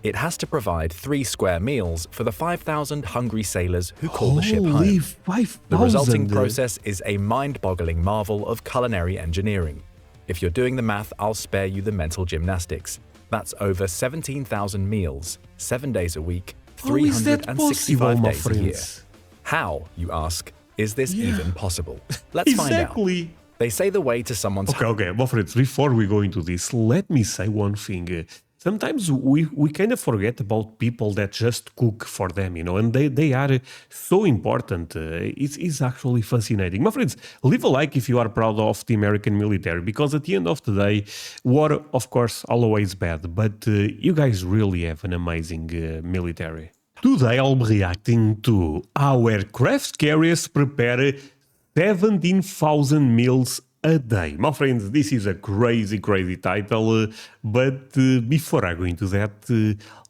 It has to provide 3 square meals for the 5,000 hungry sailors who call the ship home. 5,000! The resulting process is a mind-boggling marvel of culinary engineering. If you're doing the math, I'll spare you the mental gymnastics. That's over 17,000 meals, 7 days a week, How is that 365 possible, my days a year. friends? How, you ask, is this Yeah. even possible? Let's find out. Exactly. They say the way to someone's Okay, my friends, before we go into this, let me say one thing. Sometimes we kind of forget about people that just cook for them, and they are so important. It's actually fascinating. My friends, leave a like if you are proud of the American military, because at the end of the day, war, of course, always bad, but you guys really have an amazing military. Today I'll be reacting to how aircraft carriers prepare 17,000 meals a day. My friends, this is a crazy title, but before I go into that,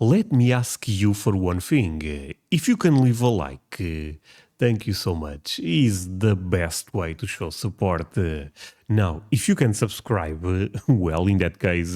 let me ask you for one thing. If you can leave a like, thank you so much. Is the best way to show support. Now, if you can subscribe, well, in that case,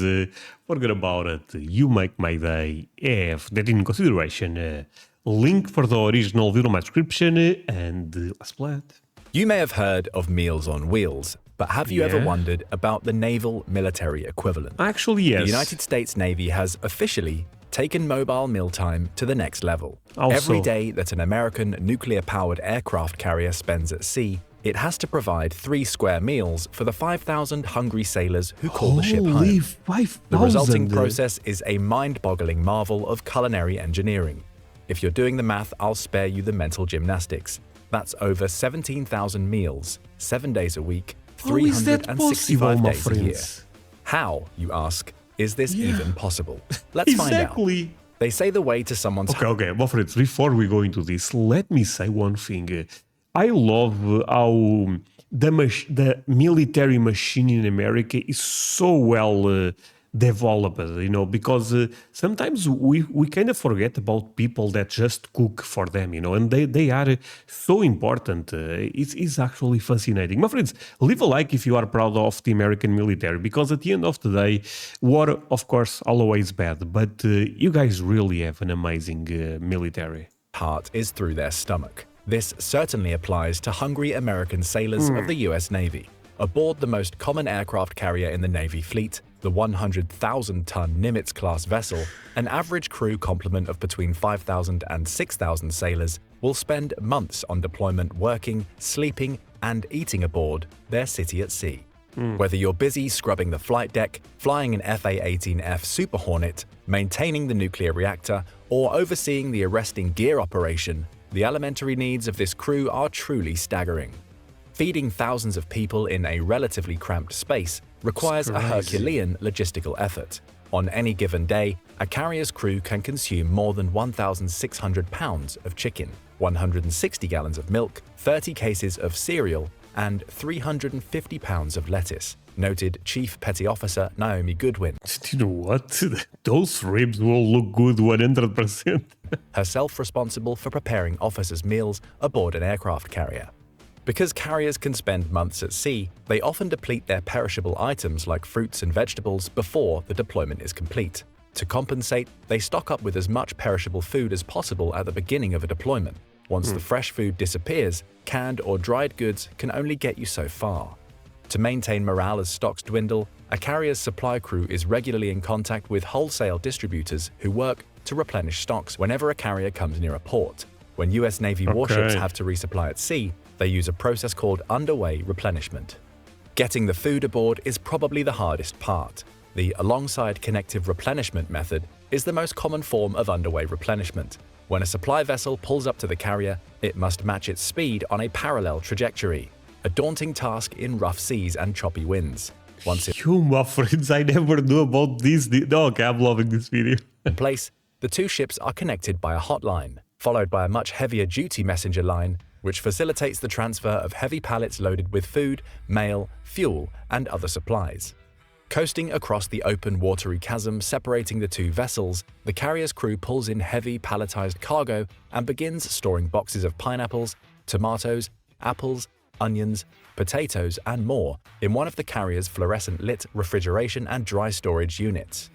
forget about it. You make my day. Have that in consideration. Link for the original video in my description, and let's play it. You may have heard of Meals on Wheels, but have you ever Yeah. wondered about the naval military equivalent? Actually, yes. The United States Navy has officially taken mobile mealtime to the next level. Also- Every day that an American nuclear-powered aircraft carrier spends at sea, it has to provide 3 square meals for the 5,000 hungry sailors who call the ship Holy home. 5,000! The resulting process is a mind-boggling marvel of culinary engineering. If you're doing the math, I'll spare you the mental gymnastics. That's over 17,000 meals, 7 days a week, How is that 365 possible, my days a year. friends? How, you ask, is this Yeah. even possible? Let's find out. Exactly. They say the way to someone's Okay, my friends, before we go into this, let me say one thing. I love how the military machine in America is so well developed, because sometimes we kind of forget about people that just cook for them, and they are so important. It's actually fascinating. My friends, leave a like if you are proud of the American military, because at the end of the day, war, of course, always bad, but you guys really have an amazing military. heart is through their stomach. This certainly applies to hungry American sailors of the US Navy. Aboard the most common aircraft carrier in the Navy fleet, the 100,000-ton Nimitz-class vessel, an average crew complement of between 5,000 and 6,000 sailors will spend months on deployment working, sleeping, and eating aboard their city at sea. Whether you're busy scrubbing the flight deck, flying an FA-18F Super Hornet, maintaining the nuclear reactor, or overseeing the arresting gear operation, the elementary needs of this crew are truly staggering. Feeding thousands of people in a relatively cramped space requires a crazy. Herculean logistical effort. On any given day, a carrier's crew can consume more than 1,600 pounds of chicken, 160 gallons of milk, 30 cases of cereal, and 350 pounds of lettuce, noted Chief Petty Officer Naomi Goodwin, You know what? Those ribs will look good 100%. herself responsible for preparing officers' meals aboard an aircraft carrier. Because carriers can spend months at sea, they often deplete their perishable items like fruits and vegetables before the deployment is complete. To compensate, they stock up with as much perishable food as possible at the beginning of a deployment. Once the fresh food disappears, canned or dried goods can only get you so far. To maintain morale as stocks dwindle, a carrier's supply crew is regularly in contact with wholesale distributors who work to replenish stocks whenever a carrier comes near a port. When US Navy warships Okay. have to resupply at sea, they use a process called underway replenishment. Getting the food aboard is probably the hardest part. The alongside connective replenishment method is the most common form of underway replenishment. When a supply vessel pulls up to the carrier, it must match its speed on a parallel trajectory, a daunting task in rough seas and choppy winds. Once You, my friends, I never knew about this. Okay, I'm loving this video. in place, the two ships are connected by a hotline, followed by a much heavier duty messenger line, which facilitates the transfer of heavy pallets loaded with food, mail, fuel, and other supplies. Coasting across the open watery chasm separating the two vessels, the carrier's crew pulls in heavy palletized cargo and begins storing boxes of pineapples, tomatoes, apples, onions, potatoes, and more in one of the carrier's fluorescent-lit refrigeration and dry storage units.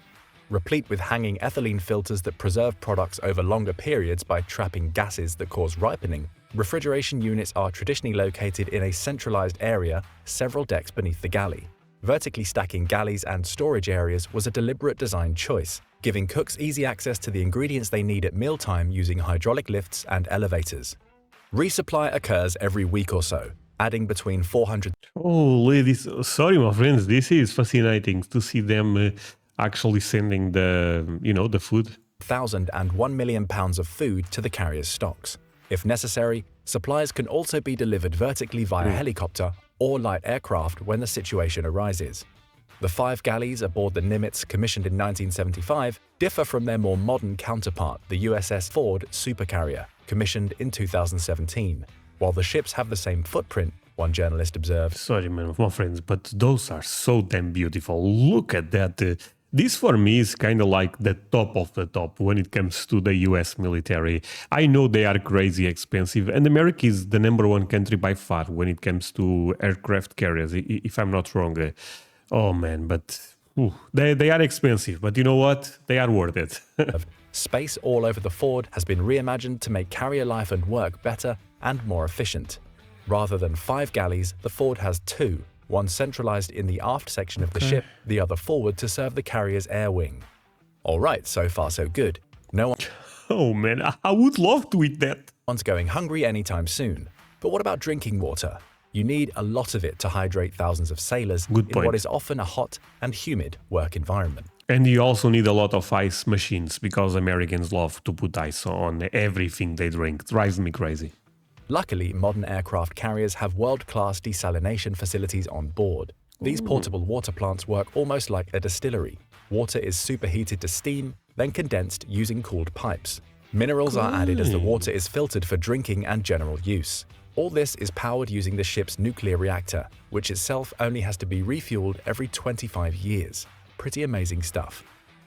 replete with hanging ethylene filters that preserve products over longer periods by trapping gases that cause ripening. Refrigeration units are traditionally located in a centralized area several decks beneath the galley. Vertically stacking galleys and storage areas was a deliberate design choice, giving cooks easy access to the ingredients they need at mealtime using hydraulic lifts and elevators. Resupply occurs every week or so, adding between 400 Oh, ladies, sorry, my friends, this is fascinating to see them actually sending the food. thousand and 1 million pounds of food to the carrier's stocks. If necessary, supplies can also be delivered vertically via helicopter or light aircraft when the situation arises. The 5 galleys aboard the Nimitz, commissioned in 1975, differ from their more modern counterpart, the USS Ford supercarrier, commissioned in 2017. While the ships have the same footprint, one journalist observed, Sorry, man, my friends, but those are so damn beautiful. Look at that. This for me is kind of like the top of the top when it comes to the US military. I know they are crazy expensive, and America is the #1 country by far when it comes to aircraft carriers, if I'm not wrong. Oh man, but they are expensive, but you know what? They are worth it. Space all over the Ford has been reimagined to make carrier life and work better and more efficient. Rather than 5 galleys, the Ford has 2, one centralized in the aft section of the ship, the other forward to serve the carrier's air wing. Alright, so far so good. No Oh man, I would love to eat that. one's going hungry anytime soon. But what about drinking water? You need a lot of it to hydrate thousands of sailors in what is often a hot and humid work environment. And you also need a lot of ice machines because Americans love to put ice on everything they drink. Drives me crazy. Luckily, modern aircraft carriers have world-class desalination facilities on board. These portable water plants work almost like a distillery. Water is superheated to steam, then condensed using cooled pipes. Minerals are added as the water is filtered for drinking and general use. All this is powered using the ship's nuclear reactor, which itself only has to be refueled every 25 years. Pretty amazing stuff.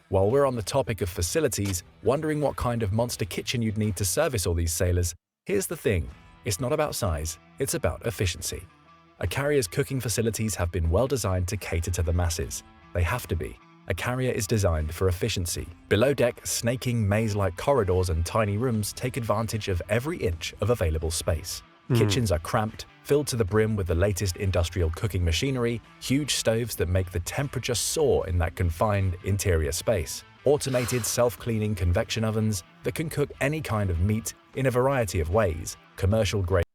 While we're on the topic of facilities, wondering what kind of monster kitchen you'd need to service all these sailors, here's the thing. It's not about size, it's about efficiency. A carrier's cooking facilities have been well designed to cater to the masses. They have to be. A carrier is designed for efficiency. Below deck, snaking maze-like corridors and tiny rooms take advantage of every inch of available space. Kitchens are cramped, filled to the brim with the latest industrial cooking machinery, huge stoves that make the temperature soar in that confined interior space, automated self-cleaning convection ovens that can cook any kind of meat in a variety of ways, commercial-grade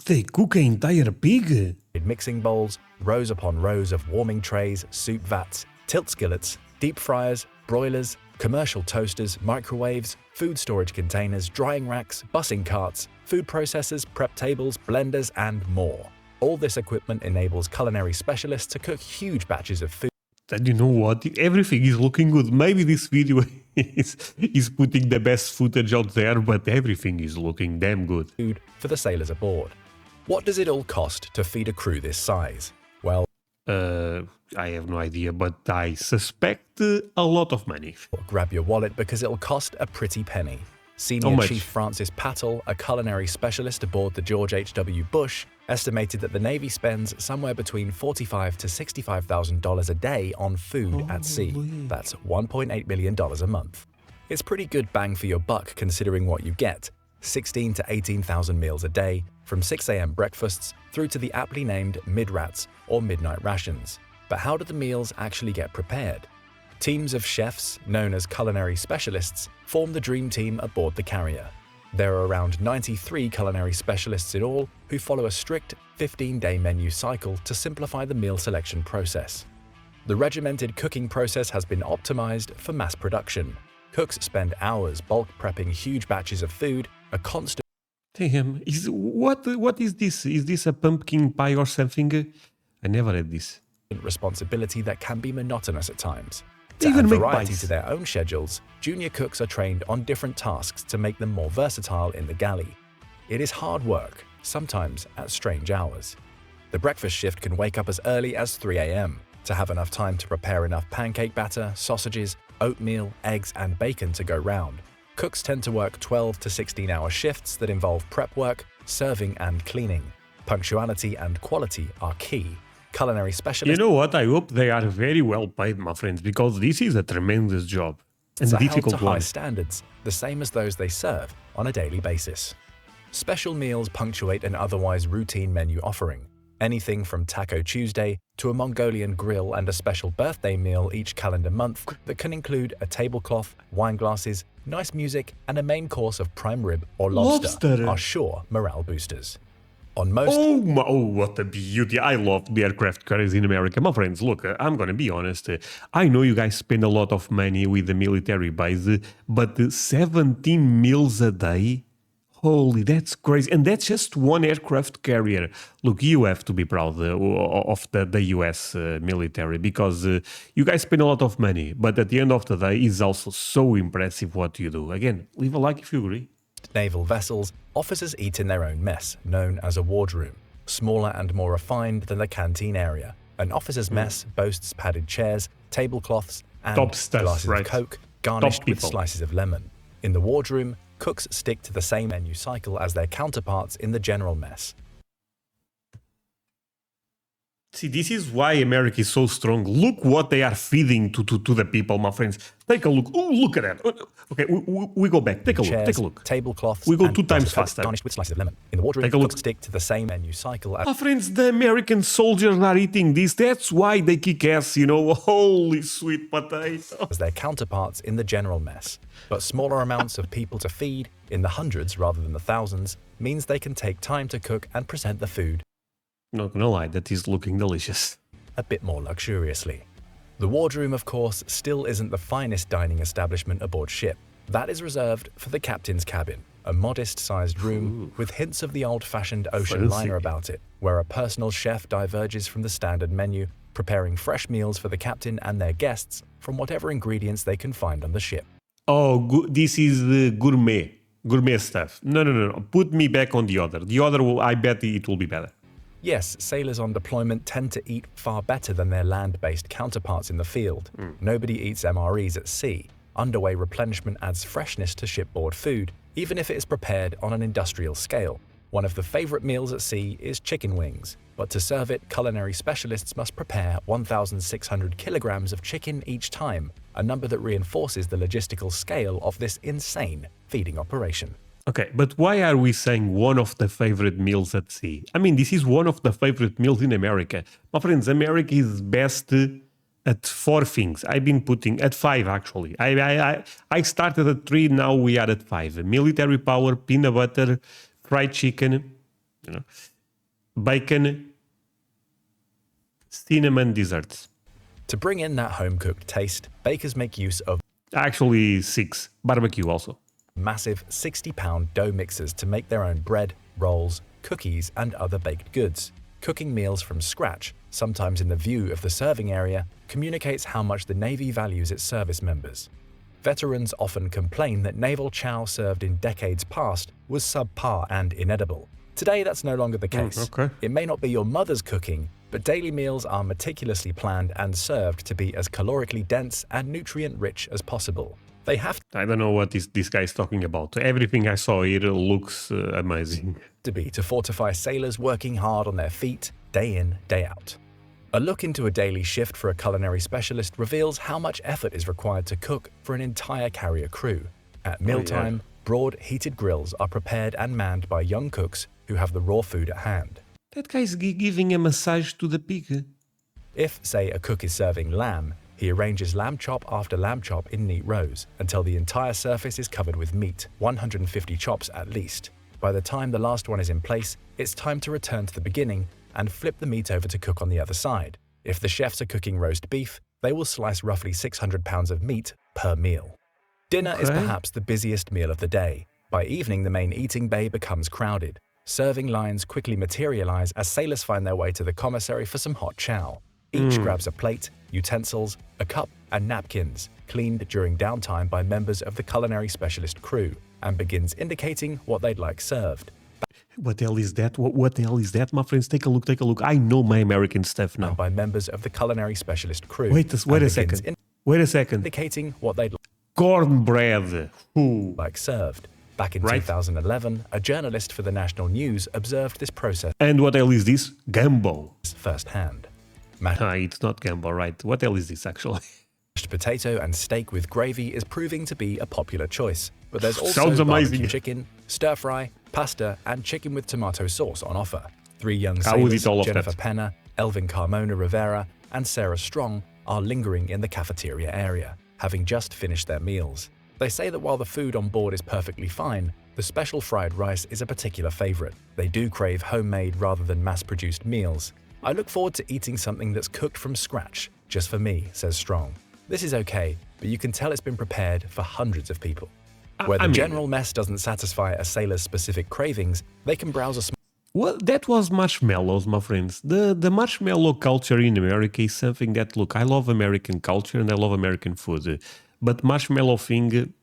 They cook an entire pig? mixing bowls, rows upon rows of warming trays, soup vats, tilt skillets, deep fryers, broilers, commercial toasters, microwaves, food storage containers, drying racks, bussing carts, food processors, prep tables, blenders, and more. All this equipment enables culinary specialists to cook huge batches of food. And you know what? Everything is looking good. Maybe this video is putting the best footage out there, but everything is looking damn good. Food for the sailors aboard. What does it all cost to feed a crew this size? Well, I have no idea, but I suspect a lot of money. grab your wallet because it'll cost a pretty penny. Senior much? Chief Francis Pattle, a culinary specialist aboard the George H.W. Bush, estimated that the Navy spends somewhere between $45,000 to $65,000 a day on food at sea. That's $1.8 million a month. It's pretty good bang for your buck considering what you get. 16,000 to 18,000 meals a day, from 6 a.m. breakfasts through to the aptly named mid-rats or midnight rations. But how do the meals actually get prepared? Teams of chefs, known as culinary specialists, form the dream team aboard the carrier. There are around 93 culinary specialists in all who follow a strict 15-day menu cycle to simplify the meal selection process. The regimented cooking process has been optimized for mass production. Cooks spend hours bulk prepping huge batches of food, a constant Damn, what is this? Is this a pumpkin pie or something? I never had this. responsibility that can be monotonous at times. They To even add make variety pies. to their own schedules, junior cooks are trained on different tasks to make them more versatile in the galley. It is hard work, sometimes at strange hours. The breakfast shift can wake up as early as 3 a.m. to have enough time to prepare enough pancake batter, sausages, oatmeal, eggs, and bacon to go round. Cooks tend to work 12 to 16-hour shifts that involve prep work, serving, and cleaning. Punctuality and quality are key. culinary specialists. You know what? I hope they are very well paid, my friends, because this is a tremendous job and a are held difficult to one. high standards, the same as those they serve on a daily basis. Special meals punctuate an otherwise routine menu offering. Anything from Taco Tuesday to a Mongolian grill and a special birthday meal each calendar month that can include a tablecloth, wine glasses, nice music, and a main course of prime rib or lobster. Are sure morale boosters. On most What a beauty. I love the aircraft carriers in America. My friends, look, I'm going to be honest. I know you guys spend a lot of money with the military base, but 17 meals a day? Holy, that's crazy. And that's just one aircraft carrier. Look, you have to be proud of the US military because you guys spend a lot of money. But at the end of the day, it's also so impressive what you do. Again, leave a like if you agree. naval vessels, officers eat in their own mess, known as a wardroom, smaller and more refined than the canteen area. An officer's mess boasts padded chairs, tablecloths, and glasses of Coke, garnished with slices of lemon. In the wardroom, cooks stick to the same menu cycle as their counterparts in the general mess. See, this is why America is so strong. Look what they are feeding to the people, my friends. Take a look. Oh, look at that. Okay, we go back. Take a look. Take a look. Tablecloths. We go 2 times faster. Garnished with slices of lemon. In the wardroom, cooks stick to the same menu cycle as... My friends, the American soldiers are eating this. That's why they kick ass, you know. Holy sweet potato. As their counterparts in the general mess. But smaller amounts of people to feed, in the hundreds rather than the thousands, means they can take time to cook and present the food. Not gonna lie, that is looking delicious. A bit more luxuriously. The wardroom, of course, still isn't the finest dining establishment aboard ship. That is reserved for the captain's cabin, a modest-sized room with hints of the old-fashioned ocean liner about it, where a personal chef diverges from the standard menu, preparing fresh meals for the captain and their guests from whatever ingredients they can find on the ship. Oh, this is the gourmet stuff. No. Put me back on the other. The other, I bet it will be better. Yes, sailors on deployment tend to eat far better than their land-based counterparts in the field. Nobody eats MREs at sea. Underway replenishment adds freshness to shipboard food, even if it is prepared on an industrial scale. One of the favorite meals at sea is chicken wings, but to serve it, culinary specialists must prepare 1,600 kilograms of chicken each time, a number that reinforces the logistical scale of this insane feeding operation. Okay, but why are we saying one of the favorite meals at sea? I mean, this is one of the favorite meals in America. My friends, America is best at 4 things. I've been putting at 5 actually. I started at 3, now we are at 5. Military power, peanut butter, fried chicken, bacon, cinnamon desserts. To bring in that home-cooked taste, bakers make use of actually 6, barbecue also. Massive 60-pound dough mixers to make their own bread, rolls, cookies, and other baked goods. Cooking meals from scratch, sometimes in the view of the serving area, communicates how much the Navy values its service members. Veterans often complain that naval chow served in decades past was subpar and inedible. Today, that's no longer the case. It may not be your mother's cooking, but daily meals are meticulously planned and served to be as calorically dense and nutrient-rich as possible. They have I don't know what this guy is talking about. Everything I saw here looks amazing. To fortify sailors working hard on their feet, day in, day out. A look into a daily shift for a culinary specialist reveals how much effort is required to cook for an entire carrier crew. At mealtime, broad, heated grills are prepared and manned by young cooks who have the raw food at hand. That guy's giving a massage to the pig. If, say, a cook is serving lamb, he arranges lamb chop after lamb chop in neat rows until the entire surface is covered with meat, 150 chops at least. By the time the last one is in place, it's time to return to the beginning and flip the meat over to cook on the other side. If the chefs are cooking roast beef, they will slice roughly 600 pounds of meat per meal. Dinner is perhaps the busiest meal of the day. By evening, the main eating bay becomes crowded. Serving lines quickly materialize as sailors find their way to the commissary for some hot chow. Each grabs a plate, utensils, a cup, and napkins, cleaned during downtime by members of the culinary specialist crew, and begins indicating what they'd like served. What the hell is that? What the hell is that, my friends? Take a look, take a look. I know my American stuff now. By members of the culinary specialist crew. Wait a second. Wait a second. Indicating what they'd cornbread. Like served. Back in 2011, a journalist for the National News observed this process. And what the hell is this? Gumbo. Firsthand. It's not gumbo, right? What hell is this actually? Mashed potato and steak with gravy is proving to be a popular choice, but there's also Sounds amazing. barbecue chicken, stir-fry, pasta, and chicken with tomato sauce on offer. Three young I would sailors, eat all of Jennifer that. Penna, Elvin Carmona Rivera, and Sarah Strong, are lingering in the cafeteria area, having just finished their meals. They say that while the food on board is perfectly fine, the special fried rice is a particular favorite. They do crave homemade rather than mass-produced meals. I look forward to eating something that's cooked from scratch, just for me, says Strong. This is okay, but you can tell it's been prepared for hundreds of people. Where the general mess doesn't satisfy a sailor's specific cravings, they can browse a small... Well, that was marshmallows, my friends. The marshmallow culture in America is something that, look, I love American culture and I love American food, but marshmallow thing,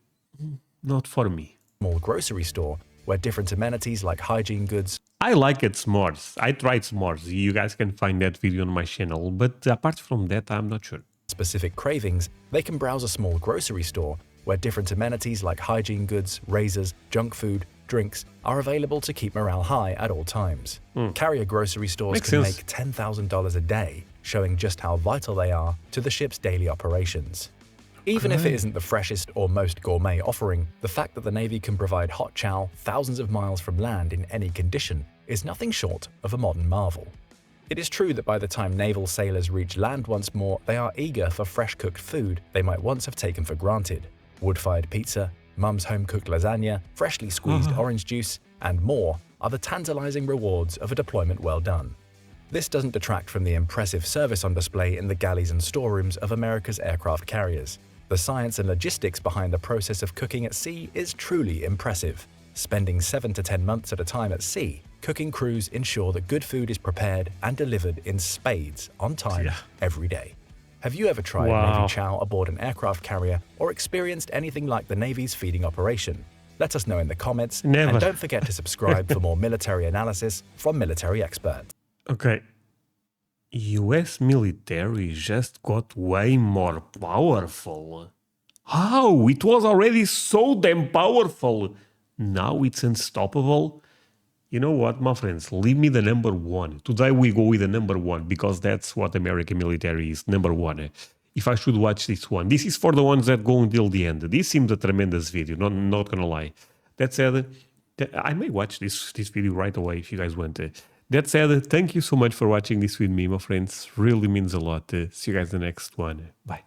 not for me. Small grocery store where different amenities like hygiene goods... I like it s'mores. I tried s'mores. You guys can find that video on my channel, but apart from that, I'm not sure. Specific cravings, they can browse a small grocery store where different amenities like hygiene goods, razors, junk food, drinks are available to keep morale high at all times. Carrier grocery stores Makes can sense. make $10,000 a day, showing just how vital they are to the ship's daily operations. Even if it isn't the freshest or most gourmet offering, the fact that the Navy can provide hot chow thousands of miles from land in any condition is nothing short of a modern marvel. It is true that by the time naval sailors reach land once more, they are eager for fresh cooked food they might once have taken for granted. Wood-fired pizza, mum's home-cooked lasagna, freshly squeezed orange juice, and more are the tantalizing rewards of a deployment well done. This doesn't detract from the impressive service on display in the galleys and storerooms of America's aircraft carriers. The science and logistics behind the process of cooking at sea is truly impressive. Spending 7 to 10 months at a time at sea, cooking crews ensure that good food is prepared and delivered in spades on time every day. Have you ever tried Navy chow aboard an aircraft carrier or experienced anything like the Navy's feeding operation? Let us know in the comments, Never. and don't forget to subscribe for more military analysis from military experts. Okay. US military just got way more powerful. How? It was already so damn powerful. Now it's unstoppable. You know what, my friends? Leave me the number one. Today we go with the number one because that's what American military is, number one. If I should watch this one. This is for the ones that go until the end. This seems a tremendous video, not gonna lie. That said, I may watch this video right away if you guys want to. That said, thank you so much for watching this with me, my friends. Really means a lot. See you guys in the next one. Bye.